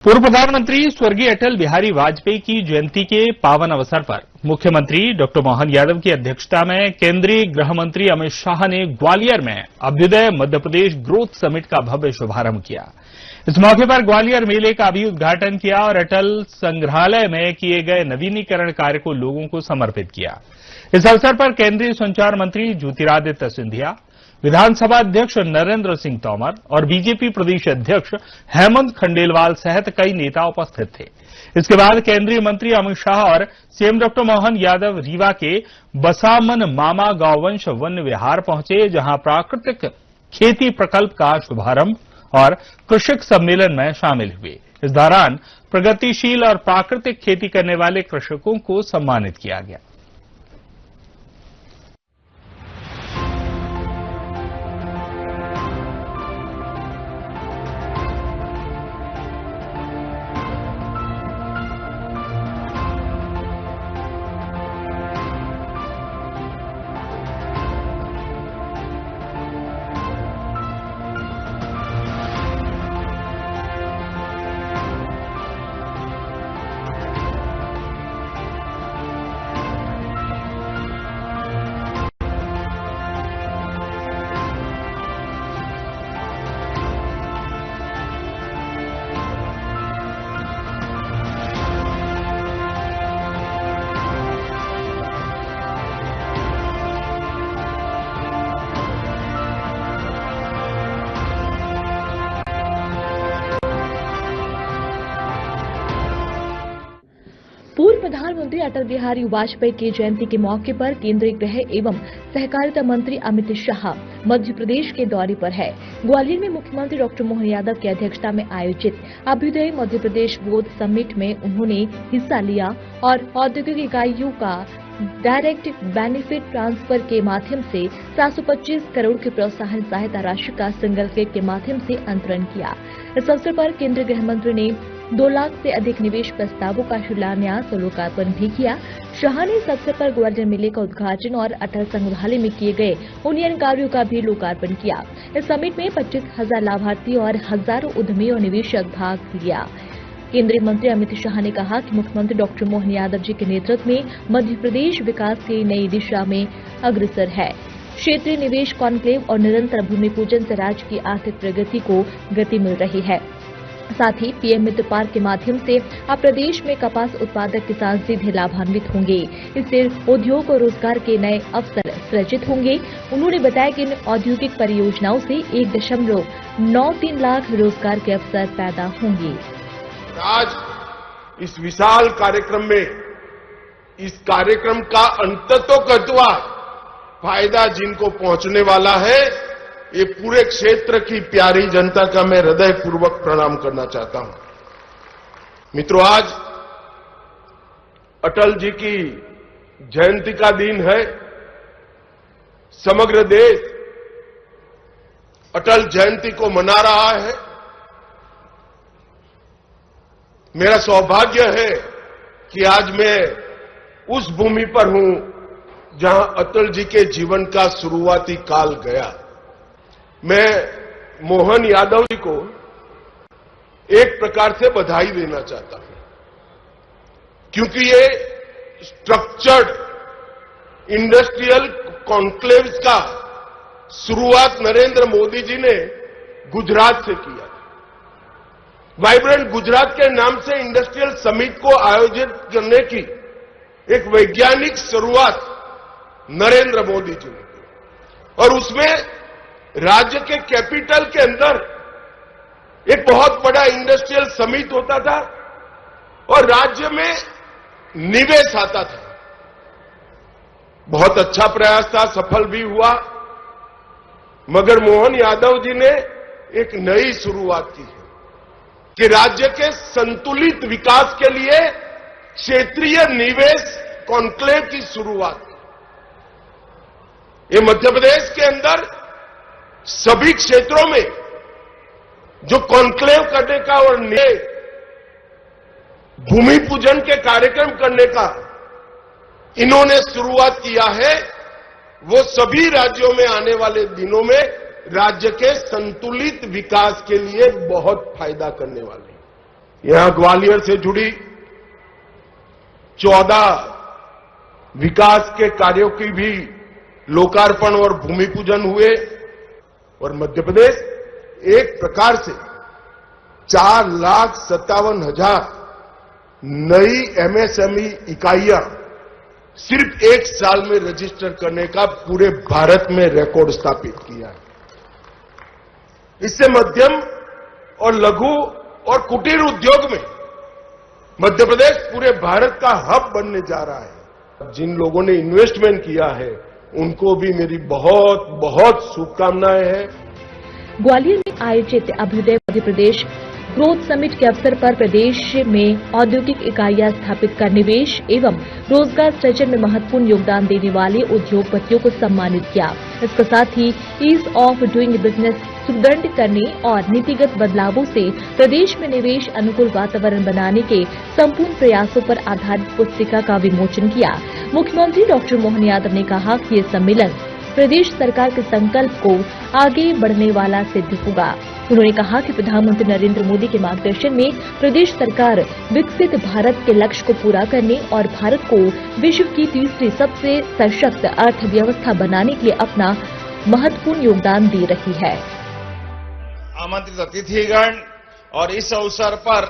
पूर्व प्रधानमंत्री स्वर्गीय अटल बिहारी वाजपेयी की जयंती के पावन अवसर पर मुख्यमंत्री डॉक्टर मोहन यादव की अध्यक्षता में केंद्रीय गृह मंत्री अमित शाह ने ग्वालियर में अभ्युदय मध्य प्रदेश ग्रोथ समिट का भव्य शुभारंभ किया। इस मौके पर ग्वालियर मेले का भी उद्घाटन किया और अटल संग्रहालय में किए गए नवीनीकरण कार्य को लोगों को समर्पित किया। इस अवसर पर केंद्रीय संचार मंत्री ज्योतिरादित्य सिंधिया, विधानसभा अध्यक्ष नरेंद्र सिंह तोमर और बीजेपी प्रदेश अध्यक्ष हेमंत खंडेलवाल सहित कई नेता उपस्थित थे। इसके बाद केंद्रीय मंत्री अमित शाह और सीएम डॉक्टर मोहन यादव रीवा के बसामन मामा गौवंश वन विहार पहुंचे, जहां प्राकृतिक खेती प्रकल्प का शुभारंभ और कृषक सम्मेलन में शामिल हुए। इस दौरान प्रगतिशील और प्राकृतिक खेती करने वाले कृषकों को सम्मानित किया गया। पूर्व प्रधानमंत्री अटल बिहारी वाजपेयी की जयंती के मौके पर केंद्रीय गृह एवं सहकारिता मंत्री अमित शाह मध्य प्रदेश के दौरे पर है। ग्वालियर में मुख्यमंत्री डॉक्टर मोहन यादव की अध्यक्षता में आयोजित अभ्युदय मध्य प्रदेश ग्रोथ समिट में उन्होंने हिस्सा लिया और औद्योगिक इकाइयों का डायरेक्ट बेनिफिट ट्रांसफर के माध्यम से 725 करोड़ की प्रोत्साहन सहायता राशि का सिंगल क्लिक के माध्यम से अंतरण किया। इस अवसर पर केंद्रीय गृह मंत्री ने 2 लाख से अधिक निवेश प्रस्तावों का शिलान्यास और लोकार्पण भी किया। शाह ने इस अवसर पर ग्वालियर मेले का उद्घाटन और अटल संग्रहालय में किए गए उन्नयन कार्यों का भी लोकार्पण किया। इस समिट में 25,000 लाभार्थी और हजारों उद्यमी और निवेशक भाग लिया। केंद्रीय मंत्री अमित शाह ने कहा कि मुख्यमंत्री डॉक्टर मोहन यादव जी के नेतृत्व में मध्य प्रदेश विकास की नई दिशा में अग्रसर है। क्षेत्रीय निवेश कॉन्क्लेव और निरंतर भूमि पूजन से राज्य की आर्थिक प्रगति को गति मिल रही है। साथ ही पीएम मित्र पार्क के माध्यम से अब प्रदेश में कपास उत्पादक किसान सीधे लाभान्वित होंगे। इससे उद्योग और रोजगार के नए अवसर सृजित होंगे। उन्होंने बताया कि इन औद्योगिक परियोजनाओं से 1.93 लाख रोजगार के अवसर पैदा होंगे। आज इस विशाल कार्यक्रम में इस कार्यक्रम का अंततोगत्वा फायदा जिनको पहुंचने वाला है, ये पूरे क्षेत्र की प्यारी जनता का मैं हृदयपूर्वक प्रणाम करना चाहता हूं। मित्रों, आज अटल जी की जयंती का दिन है। समग्र देश अटल जयंती को मना रहा है। मेरा सौभाग्य है कि आज मैं उस भूमि पर हूं जहां अटल जी के जीवन का शुरुआती काल गया। मैं मोहन यादव जी को एक प्रकार से बधाई देना चाहता हूं, क्योंकि ये स्ट्रक्चर्ड इंडस्ट्रियल कॉन्क्लेव्स का शुरुआत नरेंद्र मोदी जी ने गुजरात से किया। वाइब्रेंट गुजरात के नाम से इंडस्ट्रियल समिट को आयोजित करने की एक वैज्ञानिक शुरुआत नरेंद्र मोदी जी ने की और उसमें राज्य के कैपिटल के अंदर एक बहुत बड़ा इंडस्ट्रियल समिट होता था और राज्य में निवेश आता था। बहुत अच्छा प्रयास था, सफल भी हुआ, मगर मोहन यादव जी ने एक नई शुरुआत की है कि राज्य के संतुलित विकास के लिए क्षेत्रीय निवेश कॉन्क्लेव की शुरुआत। ये मध्य प्रदेश के अंदर सभी क्षेत्रों में जो कॉन्क्लेव करने का और भूमि पूजन के कार्यक्रम करने का इन्होंने शुरुआत किया है, वो सभी राज्यों में आने वाले दिनों में राज्य के संतुलित विकास के लिए बहुत फायदा करने वाले हैं। यहां ग्वालियर से जुड़ी 14 विकास के कार्यों की भी लोकार्पण और भूमि पूजन हुए और मध्य प्रदेश एक प्रकार से 4,57,000 नई एमएसएमई इकाइयां सिर्फ एक साल में रजिस्टर करने का पूरे भारत में रिकॉर्ड स्थापित किया है। इससे मध्यम और लघु और कुटीर उद्योग में मध्य प्रदेश पूरे भारत का हब बनने जा रहा है। जिन लोगों ने इन्वेस्टमेंट किया है उनको भी मेरी बहुत बहुत शुभकामनाएं हैं। ग्वालियर में आयोजित अभ्युदय मध्य प्रदेश ग्रोथ समिट के अवसर पर प्रदेश में औद्योगिक इकाइयां स्थापित कर निवेश एवं रोजगार सृजन में महत्वपूर्ण योगदान देने वाले उद्योगपतियों को सम्मानित किया। इसके साथ ही ईज ऑफ डूइंग बिजनेस सुदृढ़ करने और नीतिगत बदलावों से प्रदेश में निवेश अनुकूल वातावरण बनाने के संपूर्ण प्रयासों पर आधारित पुस्तिका का विमोचन किया। मुख्यमंत्री डॉक्टर मोहन यादव ने कहा कि ये सम्मेलन प्रदेश सरकार के संकल्प को आगे बढ़ने वाला सिद्ध होगा। उन्होंने कहा कि प्रधानमंत्री नरेंद्र मोदी के मार्गदर्शन में प्रदेश सरकार विकसित भारत के लक्ष्य को पूरा करने और भारत को विश्व की तीसरी सबसे सशक्त अर्थव्यवस्था बनाने के लिए अपना महत्वपूर्ण योगदान दे रही है। आमंत्रित अतिथिगण और इस अवसर पर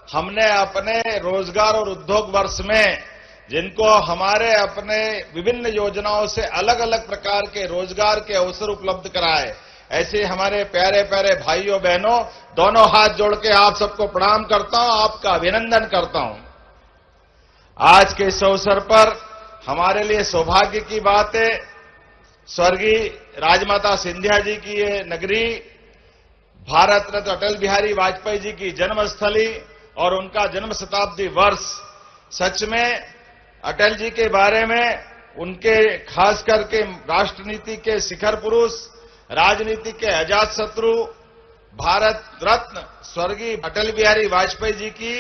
हमने अपने रोजगार और उद्योग वर्ष में जिनको हमारे अपने विभिन्न योजनाओं से अलग अलग प्रकार के रोजगार के अवसर उपलब्ध कराए, ऐसे हमारे प्यारे प्यारे भाइयों बहनों दोनों हाथ जोड़ के आप सबको प्रणाम करता हूं, आपका अभिनंदन करता हूं। आज के इस अवसर पर हमारे लिए सौभाग्य की बात है, स्वर्गीय राजमाता सिंधिया जी की ये नगरी, भारत रत्न अटल बिहारी वाजपेयी जी की जन्मस्थली और उनका जन्म शताब्दी वर्ष, सच में अटल जी के बारे में उनके खास करके राष्ट्रनीति के शिखर पुरुष, राजनीति के अजात शत्रु, भारत रत्न स्वर्गीय अटल बिहारी वाजपेयी जी की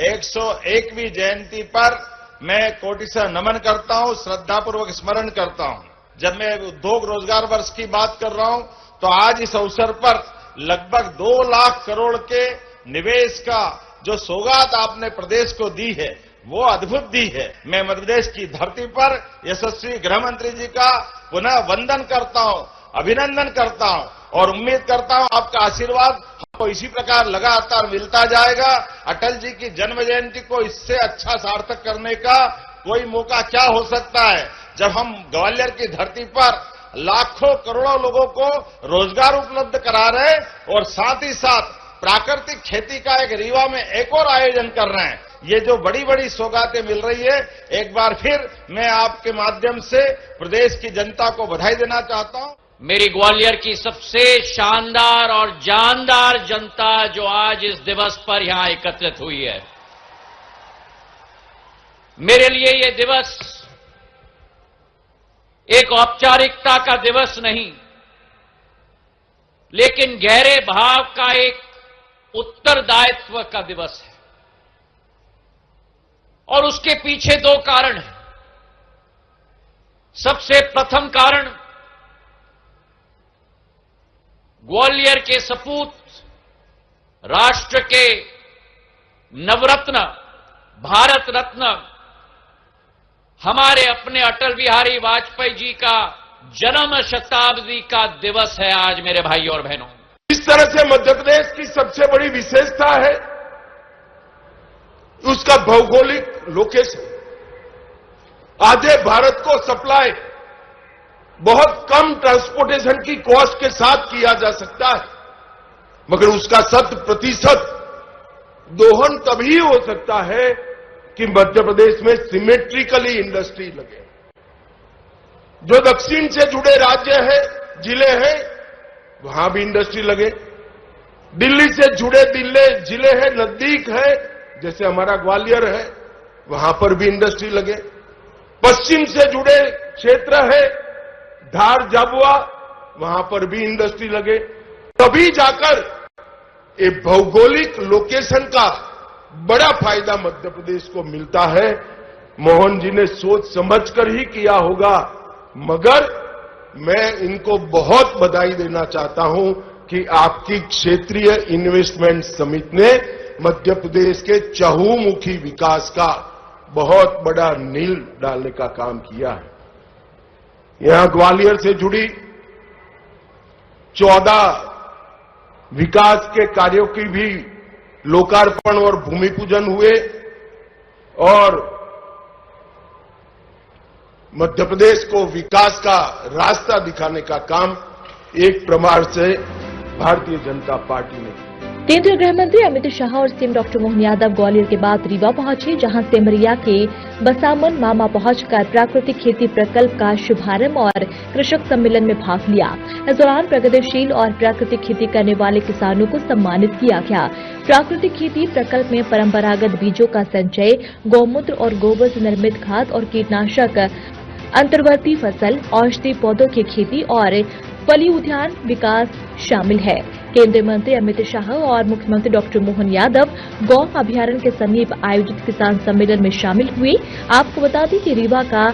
101वीं जयंती पर मैं कोटि से नमन करता हूं, श्रद्धापूर्वक स्मरण करता हूं। जब मैं उद्योग रोजगार वर्ष की बात कर रहा हूं तो आज इस अवसर पर लगभग 2 लाख करोड़ के निवेश का जो सौगात आपने प्रदेश को दी है वो अद्भुत दी है। मैं मध्य प्रदेश की धरती पर यशस्वी गृह मंत्री जी का पुनः वंदन करता हूं, अभिनंदन करता हूं और उम्मीद करता हूं आपका आशीर्वाद हमको इसी प्रकार लगातार मिलता जाएगा। अटल जी की जन्म जयंती को इससे अच्छा सार्थक करने का कोई मौका क्या हो सकता है, जब हम ग्वालियर की धरती पर लाखों करोड़ों लोगों को रोजगार उपलब्ध करा रहे हैं और साथ ही साथ प्राकृतिक खेती का एक रीवा में एक और आयोजन कर रहे हैं। ये जो बड़ी बड़ी सौगातें मिल रही है, एक बार फिर मैं आपके माध्यम से प्रदेश की जनता को बधाई देना चाहता हूं। मेरी ग्वालियर की सबसे शानदार और जानदार जनता जो आज इस दिवस पर यहां एकत्रित हुई है, मेरे लिए ये दिवस एक औपचारिकता का दिवस नहीं, लेकिन गहरे भाव का एक उत्तरदायित्व का दिवस है। और उसके पीछे 2 कारण हैं। सबसे प्रथम कारण, ग्वालियर के सपूत, राष्ट्र के नवरत्न, भारत रत्न, हमारे अपने अटल बिहारी वाजपेयी जी का जन्म शताब्दी का दिवस है आज मेरे भाइयों और बहनों। इस तरह से मध्य प्रदेश की सबसे बड़ी विशेषता है उसका भौगोलिक लोकेशन। आधे भारत को सप्लाई बहुत कम ट्रांसपोर्टेशन की कॉस्ट के साथ किया जा सकता है, मगर उसका 100% दोहन तभी हो सकता है कि मध्य प्रदेश में सिमेट्रिकली इंडस्ट्री लगे। जो दक्षिण से जुड़े राज्य है, जिले हैं, वहां भी इंडस्ट्री लगे। दिल्ली से जुड़े जिले हैं, नजदीक है, जैसे हमारा ग्वालियर है, वहां पर भी इंडस्ट्री लगे। पश्चिम से जुड़े क्षेत्र है, धार झाबुआ, वहां पर भी इंडस्ट्री लगे। तभी जाकर ये भौगोलिक लोकेशन का बड़ा फायदा मध्य प्रदेश को मिलता है। मोहन जी ने सोच समझकर ही किया होगा, मगर मैं इनको बहुत बधाई देना चाहता हूं कि आपकी क्षेत्रीय इन्वेस्टमेंट समिति ने मध्य प्रदेश के चहुमुखी विकास का बहुत बड़ा नींव डालने का काम किया है। यहां ग्वालियर से जुड़ी 14 विकास के कार्यों की भी लोकार्पण और भूमि पूजन हुए और मध्य प्रदेश को विकास का रास्ता दिखाने का काम एक प्रकार से भारतीय जनता पार्टी ने किया। केंद्रीय गृह मंत्री अमित शाह और सीएम डॉक्टर मोहन यादव ग्वालियर के बाद रीवा पहुंचे, जहां सेमरिया के बसामन मामा पहुंचकर प्राकृतिक खेती प्रकल्प का शुभारंभ और कृषक सम्मेलन में भाग लिया। इस दौरान प्रगतिशील और प्राकृतिक खेती करने वाले किसानों को सम्मानित किया गया। प्राकृतिक खेती प्रकल्प में परंपरागत बीजों का संचय, गौमूत्र और गोबर से निर्मित खाद और कीटनाशक, अंतर्वर्ती फसल, औषधि पौधों की खेती और फली उद्यान विकास शामिल है। केंद्रीय मंत्री अमित शाह और मुख्यमंत्री डॉक्टर मोहन यादव गौ अभयारण्य के समीप आयोजित किसान सम्मेलन में शामिल हुए। आपको बता दें कि रीवा का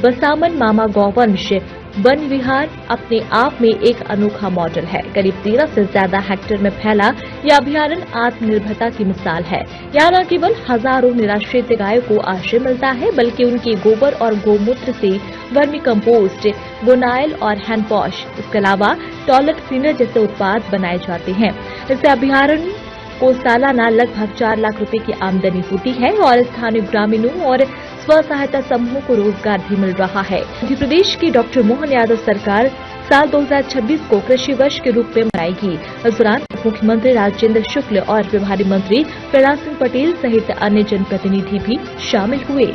बसामन मामा गौवंश वन विहार अपने आप में एक अनोखा मॉडल है। करीब 13 से ज्यादा हेक्टेयर में फैला यह अभयारण्य आत्मनिर्भरता की मिसाल है। यहाँ न केवल हजारों निराश्रित गायों को आश्रय मिलता है, बल्कि उनके गोबर और गौमूत्र से वर्मी कंपोस्ट, बोनाइल और हैंड वॉश, इसके अलावा टॉयलेट क्लीनर जैसे उत्पाद बनाए जाते हैं। इससे अभयारण्य को सालाना लगभग 4 लाख रुपए की आमदनी होती है और स्थानीय ग्रामीणों और स्व सहायता समूहों को रोजगार भी मिल रहा है। मध्य प्रदेश की डॉक्टर मोहन यादव सरकार साल 2026 को कृषि वर्ष के रूप में मनाएगी। इस दौरान उप मुख्यमंत्री राजेंद्र शुक्ल और प्रभारी मंत्री प्रहलाद सिंह पटेल सहित अन्य जनप्रतिनिधि भी शामिल हुए।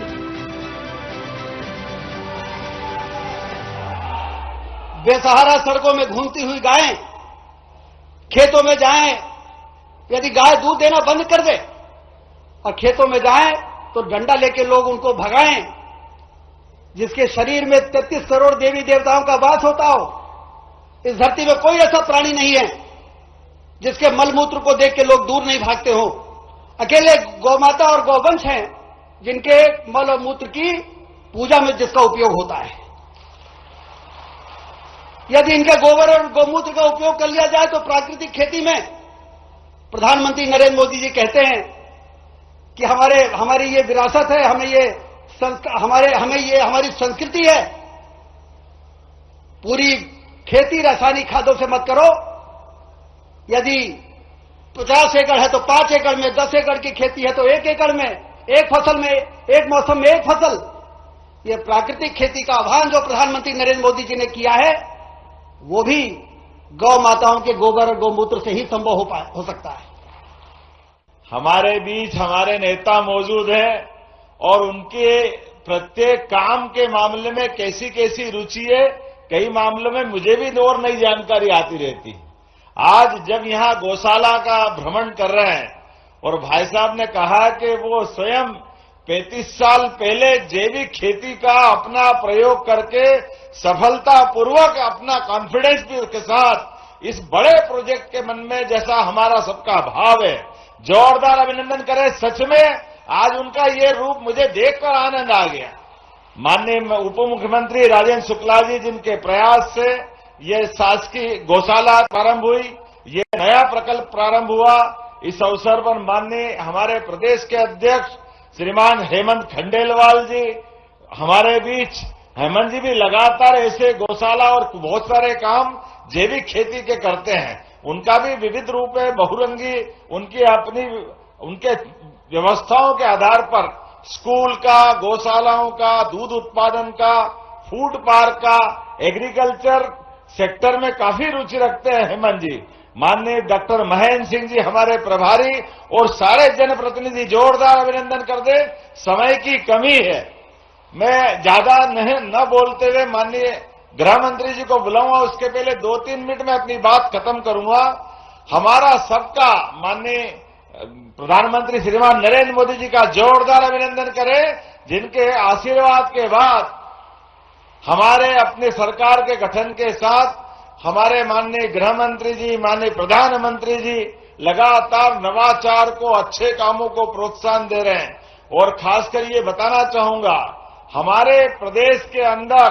बेसहारा सड़कों में घूमती हुई गायें खेतों में जाएं, यदि गाय दूध देना बंद कर दे और खेतों में जाएं तो डंडा लेके लोग उनको भगाएं, जिसके शरीर में 33 करोड़ देवी देवताओं का वास होता हो। इस धरती में कोई ऐसा प्राणी नहीं है जिसके मलमूत्र को देख के लोग दूर नहीं भागते हो। अकेले गौमाता और गौवंश हैं जिनके मल और मूत्र की पूजा में जिसका उपयोग होता है। यदि इनके गोबर और गौमूत्र का उपयोग कर लिया जाए तो प्राकृतिक खेती में प्रधानमंत्री नरेंद्र मोदी जी कहते हैं कि हमारी ये विरासत है, हमारी संस्कृति है। पूरी खेती रासायनिक खादों से मत करो। यदि 50 एकड़ है तो 5 एकड़ में, 10 एकड़ की खेती है तो 1 एकड़ में, एक फसल में, एक मौसम में एक फसल। ये प्राकृतिक खेती का आह्वान जो प्रधानमंत्री नरेंद्र मोदी जी ने किया है, वो भी गौ माताओं के गोबर और गौमूत्र से ही संभव हो सकता है। हमारे बीच हमारे नेता मौजूद हैं और उनके प्रत्येक काम के मामले में कैसी कैसी रुचि है, कई मामलों में मुझे भी और नई जानकारी आती रहती है। आज जब यहां गौशाला का भ्रमण कर रहे हैं और भाई साहब ने कहा कि वो स्वयं 35 साल पहले जैविक खेती का अपना प्रयोग करके सफलतापूर्वक अपना कॉन्फिडेंस भी के साथ इस बड़े प्रोजेक्ट के मन में जैसा हमारा सबका भाव है, जोरदार अभिनंदन करें। सच में आज उनका ये रूप मुझे देखकर आनंद आ गया। माननीय उप मुख्यमंत्री राजेंद्र शुक्ला जी जिनके प्रयास से ये शासकीय गौशाला प्रारंभ हुई, ये नया प्रकल्प प्रारंभ हुआ, इस अवसर पर माननीय हमारे प्रदेश के अध्यक्ष श्रीमान हेमंत खंडेलवाल जी हमारे बीच। हेमंत जी भी लगातार ऐसे गौशाला और बहुत सारे काम जैविक खेती के करते हैं। उनका भी विविध रूप है, बहुरंगी, उनके व्यवस्थाओं के आधार पर स्कूल का, गौशालाओं का, दूध उत्पादन का, फूड पार्क का, एग्रीकल्चर सेक्टर में काफी रुचि रखते हैं हेमंत जी। माननीय डॉक्टर महेंद्र सिंह जी हमारे प्रभारी और सारे जनप्रतिनिधि जोरदार अभिनंदन कर दे। समय की कमी है, मैं ज्यादा न बोलते हुए माननीय गृह मंत्री जी को बुलाऊंगा, उसके पहले 2-3 मिनट में अपनी बात खत्म करूंगा। हमारा सबका माननीय प्रधानमंत्री श्रीमान नरेंद्र मोदी जी का जोरदार अभिनंदन करें, जिनके आशीर्वाद के बाद हमारे अपनी सरकार के गठन के साथ हमारे माननीय गृह मंत्री जी, माननीय प्रधानमंत्री जी लगातार नवाचार को, अच्छे कामों को प्रोत्साहन दे रहे हैं। और खासकर ये बताना चाहूंगा, हमारे प्रदेश के अंदर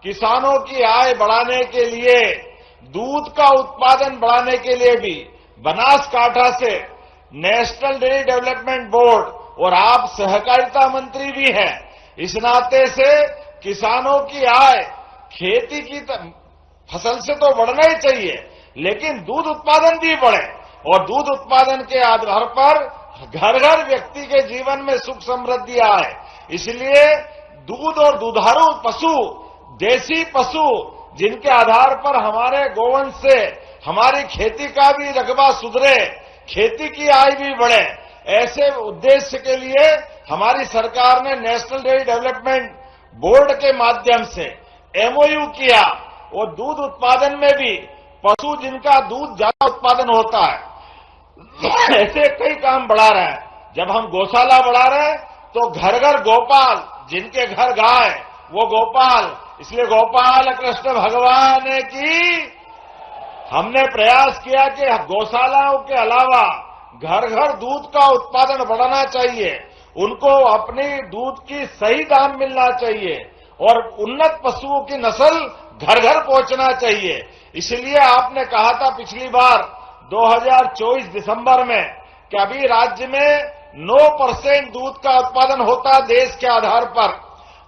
किसानों की आय बढ़ाने के लिए, दूध का उत्पादन बढ़ाने के लिए भी बनासकांठा से नेशनल डेयरी डेवलपमेंट बोर्ड और आप सहकारिता मंत्री भी हैं। इस नाते से किसानों की आय खेती की फसल से तो बढ़ना ही चाहिए, लेकिन दूध उत्पादन भी बढ़े और दूध उत्पादन के आधार पर घर घर व्यक्ति के जीवन में सुख समृद्धि आए। इसलिए दूध और दुधारू पशु, देसी पशु, जिनके आधार पर हमारे गोवंश से हमारी खेती का भी रकबा सुधरे, खेती की आय भी बढ़े, ऐसे उद्देश्य के लिए हमारी सरकार ने नेशनल डेयरी डेवलपमेंट बोर्ड के माध्यम से एमओयू किया और दूध उत्पादन में भी पशु जिनका दूध ज्यादा उत्पादन होता है ऐसे कई काम बढ़ा रहे हैं। जब हम गौशाला बढ़ा रहे हैं तो घर घर गोपाल, जिनके घर गाय वो गोपाल, इसलिए गोपाल कृष्ण भगवान की हमने प्रयास किया कि गौशालाओं के अलावा घर घर दूध का उत्पादन बढ़ाना चाहिए, उनको अपनी दूध की सही दाम मिलना चाहिए और उन्नत पशुओं की नस्ल घर घर पहुंचना चाहिए। इसलिए आपने कहा था पिछली बार 2024 दिसंबर में कि अभी राज्य में 9% दूध का उत्पादन होता देश के आधार पर,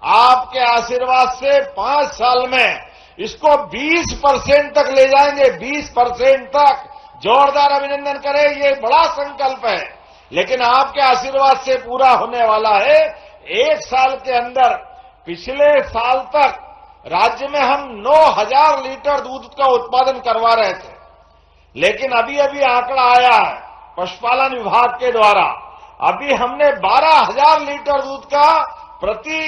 आपके आशीर्वाद से 5 साल में इसको 20% तक ले जाएंगे। 20% तक जोरदार अभिनंदन करें, ये बड़ा संकल्प है, लेकिन आपके आशीर्वाद से पूरा होने वाला है। 1 साल के अंदर पिछले साल तक राज्य में हम 9000 लीटर दूध का उत्पादन करवा रहे थे, लेकिन अभी अभी आंकड़ा आया है पशुपालन विभाग के द्वारा, अभी हमने 12000 लीटर दूध का प्रति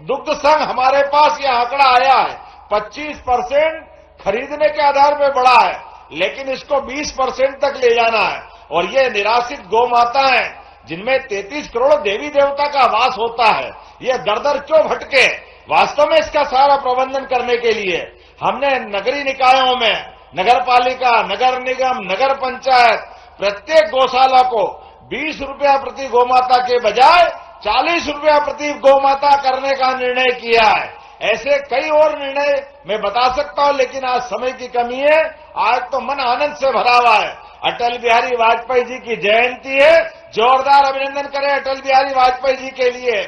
दुग्ध संघ हमारे पास यह आंकड़ा आया है। 25% खरीदने के आधार पर बढ़ा है, लेकिन इसको 20% तक ले जाना है। और ये निराश्रित गौ माता है जिनमें 33 करोड़ देवी देवता का वास होता है, ये दर दर क्यों भटके। वास्तव में इसका सारा प्रबंधन करने के लिए हमने नगरीय निकायों में नगर पालिका, नगर निगम, नगर पंचायत प्रत्येक गौशाला को 20 रुपया प्रति गौमाता के बजाय 40 रुपया प्रति गौमाता करने का निर्णय किया है। ऐसे कई और निर्णय मैं बता सकता हूं, लेकिन आज समय की कमी है। आज तो मन आनंद से भरा हुआ है। अटल बिहारी वाजपेयी जी की जयंती है, जोरदार अभिनंदन करें अटल बिहारी वाजपेयी जी के लिए।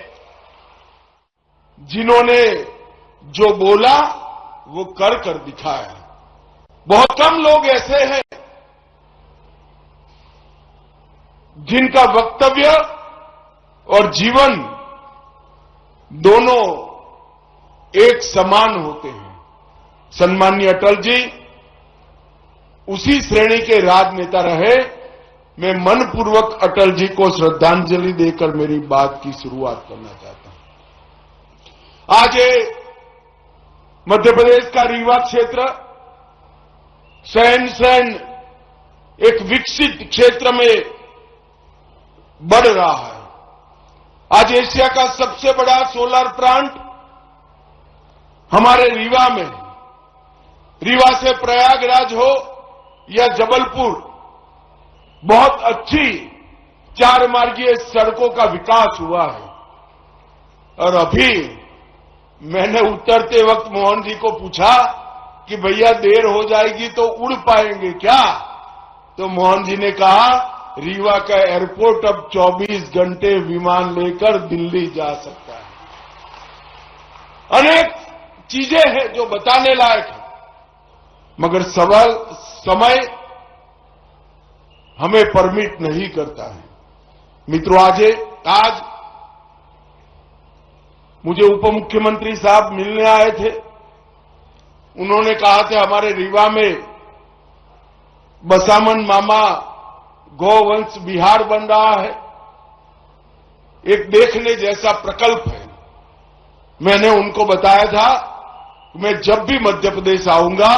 जिन्होंने जो बोला वो कर दिखाया। बहुत कम लोग ऐसे हैं जिनका वक्तव्य और जीवन दोनों एक समान होते हैं। सम्माननीय अटल जी उसी श्रेणी के राजनेता रहे। मैं मनपूर्वक अटल जी को श्रद्धांजलि देकर मेरी बात की शुरुआत करना चाहता हूं। आज मध्य प्रदेश का रीवा क्षेत्र सहन एक विकसित क्षेत्र में बढ़ रहा है। आज एशिया का सबसे बड़ा सोलर प्लांट हमारे रीवा में, रीवा से प्रयागराज हो या जबलपुर, बहुत अच्छी 4 मार्गीय सड़कों का विकास हुआ है। और अभी मैंने उतरते वक्त मोहन जी को पूछा कि भैया देर हो जाएगी तो उड़ पाएंगे क्या? तो मोहन जी ने कहा रीवा का एयरपोर्ट अब 24 घंटे विमान लेकर दिल्ली जा सकता है। अनेक चीजें हैं जो बताने लायक है, मगर समय हमें परमिट नहीं करता है। मित्रों, आज मुझे उप मुख्यमंत्री साहब मिलने आए थे। उन्होंने कहा था हमारे रीवा में बसामन मामा गौवंश विहार बन रहा है, एक देखने जैसा प्रकल्प है। मैंने उनको बताया था कि मैं जब भी मध्य प्रदेश आऊंगा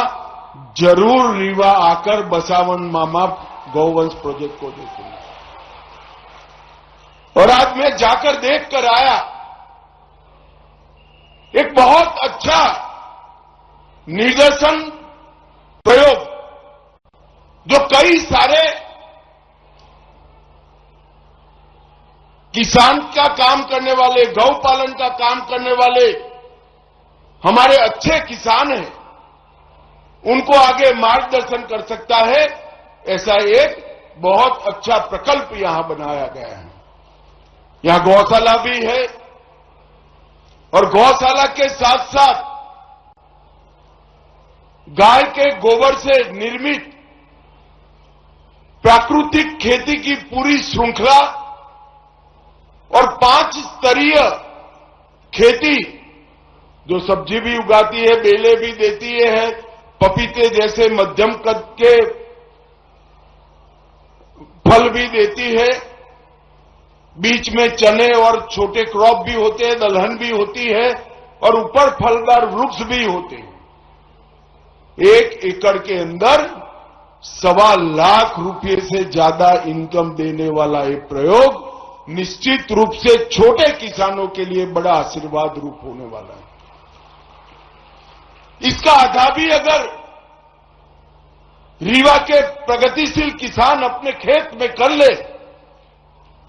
जरूर रीवा आकर बसावन मामा गौवंश प्रोजेक्ट को देखूंगा। और आज मैं जाकर देख कर आया, एक बहुत अच्छा निदर्शन प्रयोग जो कई सारे किसान का काम करने वाले, गौ पालन का काम करने वाले हमारे अच्छे किसान हैं, उनको आगे मार्गदर्शन कर सकता है। ऐसा एक बहुत अच्छा प्रकल्प यहां बनाया गया है। यहां गौशाला भी है और गौशाला के साथ साथ गाय के गोबर से निर्मित प्राकृतिक खेती की पूरी श्रृंखला और 5 स्तरीय खेती, जो सब्जी भी उगाती है, बेलें भी देती है, पपीते जैसे मध्यम कद के फल भी देती है, बीच में चने और छोटे क्रॉप भी होते हैं, दलहन भी होती है और ऊपर फलदार वृक्ष भी होते हैं। 1 एकड़ के अंदर 1.25 लाख रुपए से ज्यादा इनकम देने वाला ये प्रयोग निश्चित रूप से छोटे किसानों के लिए बड़ा आशीर्वाद रूप होने वाला है। इसका आधा भी अगर रीवा के प्रगतिशील किसान अपने खेत में कर ले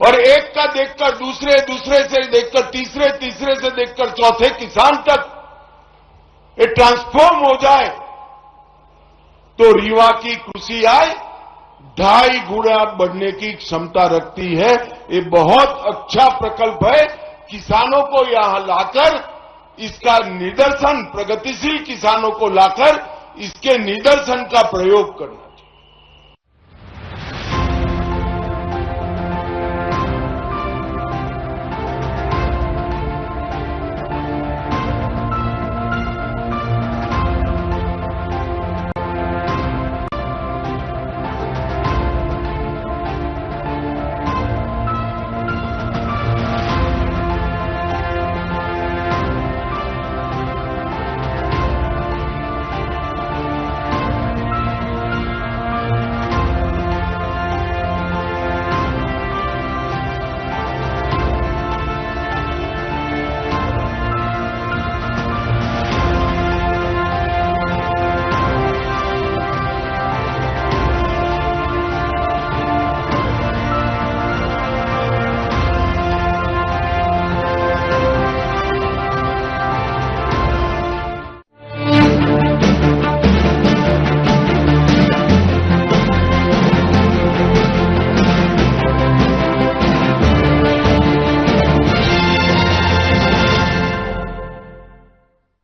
और एक का देखकर दूसरे, दूसरे से देखकर तीसरे, तीसरे से देखकर चौथे किसान तक ये ट्रांसफॉर्म हो जाए तो रीवा की कृषि आय 2.5 गुना बढ़ने की क्षमता रखती है। ये बहुत अच्छा प्रकल्प है। किसानों को यहां लाकर इसका निदर्शन, प्रगतिशील किसानों को लाकर इसके निदर्शन का प्रयोग करना।